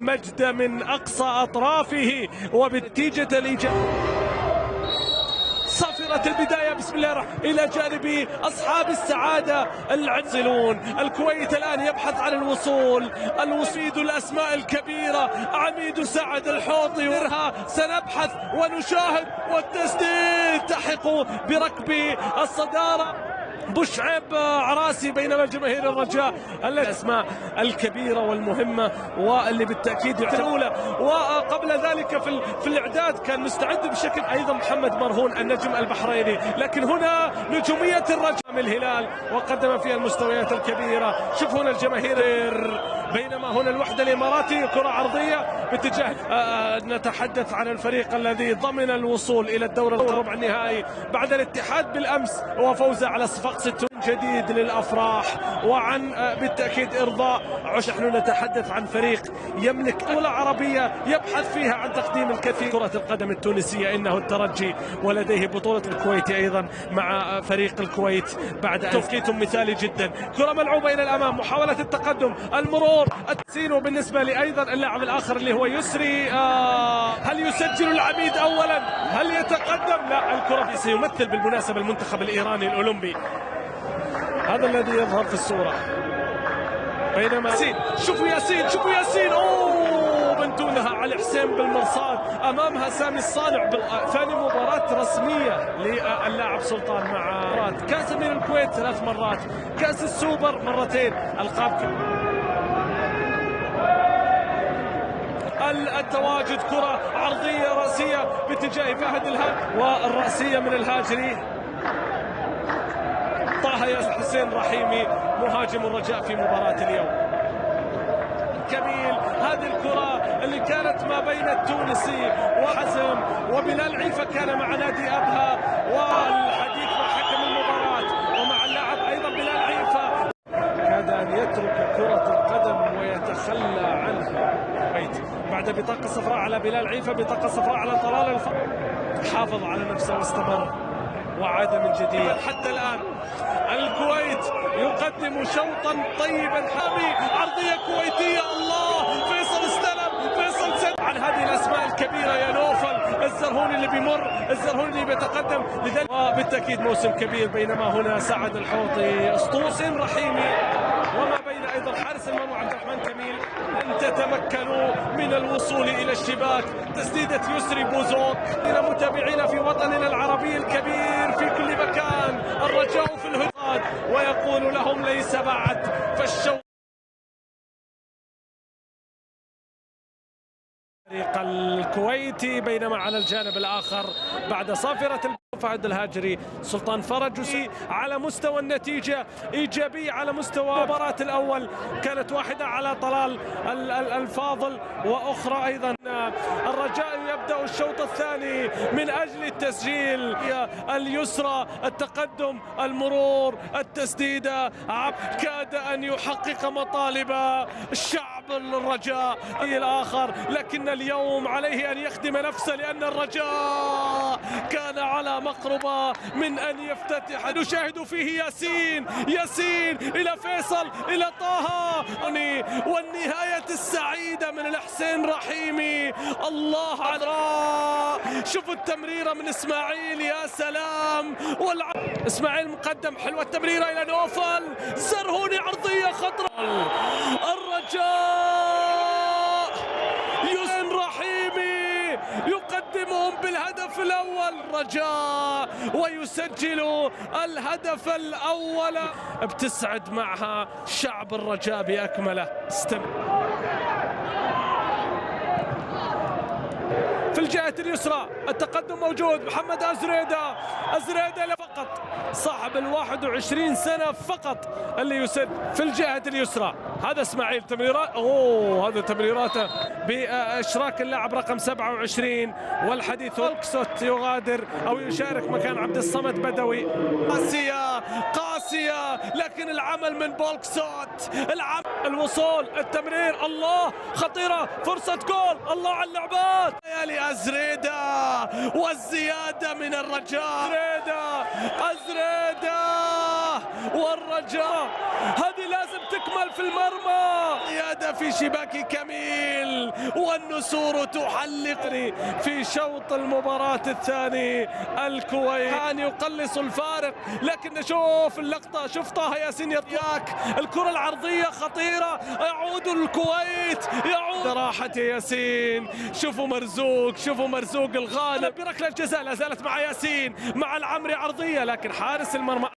مجد من أقصى أطرافه وبنتيجة الإيجاب. صافرة البداية بسم الله الرحمن إلى جانب أصحاب السعادة العنصلون. الكويت الآن يبحث عن الوصول الأسماء الكبيرة عميد سعد الحوطي سنبحث ونشاهد والتسديد تحق بركب الصدارة بشعيب عراسي، بينما جماهير الرجاء الأسماء الكبيرة والمهمة واللي بالتأكيد الأولى. وقبل ذلك في الإعداد كان مستعد بشكل أيضا محمد مرهون النجم البحريني، لكن هنا نجومية الرجاء من الهلال وقدم فيها المستويات الكبيرة. شوف هنا الجماهير، بينما هنا الوحدة الإماراتي كرة عرضية باتجاه نتحدث عن الفريق الذي ضمن الوصول إلى الدور الربع النهائي بعد الاتحاد بالأمس وفوزه على صفاقس جديد للأفراح وعن بالتأكيد إرضاء نحن نتحدث عن فريق يملك بطولة عربية يبحث فيها عن تقديم الكثير. كرة القدم التونسية إنه الترجي ولديه بطولة الكويت أيضا مع فريق الكويت بعد توقيت مثالي جدا. كرة ملعوبة إلى الأمام، محاولة التقدم، المرور، التسين، وبالنسبة لي أيضا اللاعب الآخر اللي هو يسري. هل يسجل العميد أولا؟ هل يتقدم؟ لا، الكرة سيمثل بالمناسبة المنتخب الإيراني الأولمبي، هذا الذي يظهر في الصورة. بينما ياسين، شوفوا ياسين من دونها علي حسين بالمرصاد، امامها سامي الصانع. ثاني مباراة رسمية للاعب سلطان مع كاس امير الكويت 3 مرات، كاس السوبر مرتين، القاب التواجد. كرة عرضية رأسية باتجاه فهد الهاجري والرأسية من الهاجري. طه يا حسين رحيمي مهاجم الرجاء في مباراة اليوم. جميل هذه الكرة اللي كانت ما بين التونسي وحزم وبلال عيفة كان مع نادي أبها، والحديث مع حكم المباراة ومع اللاعب أيضا بلال عيفة. كاد أن يترك كرة القدم ويتخلى عنها بعد بطاقة صفراء على بلال عيفة، بطاقة صفراء على طلال حافظ على نفسه واستمر وعاد من جديد. حتى الآن الكويت يقدم شوطا طيبا حامي، عرضية كويتية، الله، فيصل استلم، فيصل سد عن هذه الأسماء الكبيرة يا نوفل، الزرهوني اللي بيمر، الزرهوني اللي بيتقدم لذلك وبالتأكيد موسم كبير. بينما هنا سعد الحوطي، اسطوسين رحيمي، وما بين أيضا حارس المرمى عبد الرحمن كميل. لن تتمكنوا من الوصول إلى الشباك. تسديدة يسري بوزوك. متابعينا في وطننا العربي الكبير في كل مكان، الرجاء في الهداد ويقول لهم ليس بعد، فالشوط الفريق الكويتي. بينما على الجانب الآخر بعد صافرة فهد الهاجري سلطان فرج على مستوى النتيجة إيجابية، على مستوى المباراة الأول كانت واحدة على طلال الفاضل وأخرى أيضا. الرجاء يبدأ الشوط الثاني من أجل التسجيل، اليسرى، التقدم، المرور، التسديدة، كاد أن يحقق مطالب الشعب الرجاء الآخر، لكن اليوم عليه أن يخدم نفسه لأن الرجاء كان على مقربة من أن يفتتح. نشاهد فيه ياسين إلى فيصل إلى طه، والنهاية السعيدة من الحسين رحيمي. الله على شوفوا التمريرة من إسماعيل، يا سلام، إسماعيل مقدم، حلوة التمريرة إلى نوفل، زرهوني عرضية خطرة. الرجاء ياسين رحيمي يقدمهم بالهدف الأول، الرجاء ويسجل الهدف الأول. بتسعد معها شعب الرجاء بأكمله. في الجهة اليسرى التقدم موجود، محمد أزريدة فقط صاحب 21 سنة فقط اللي يسد في الجهة اليسرى. هذا اسماعيل تمريرات، هذا تمريراته بإشراك اللاعب رقم 27 والحديث بولكسوت يغادر أو يشارك مكان عبد الصمد بدوي. قاسية لكن العمل من بولكسوت، الوصول، التمرير، الله، خطيرة، فرصة جول، الله على اللعبات. يا أزريدة والزيادة من الرجاء، أزريدة والرجاء، هذه لازم تكمل في المرمى. زيادة في شباك كميل، والنسور تحلقني في شوط المباراة الثاني. الكويت كان يقلص الفارق، لكن شوف اللقطة، شوف طه ياسين ياك الكرة العرضية خطيرة، يعود الكويت، يعود راحة ياسين. شوفوا مرزوق، شوفوا مرزوق الغالب بركلة جزاء، لا زالت مع ياسين، مع العمري عرضية، لكن حارس المرمى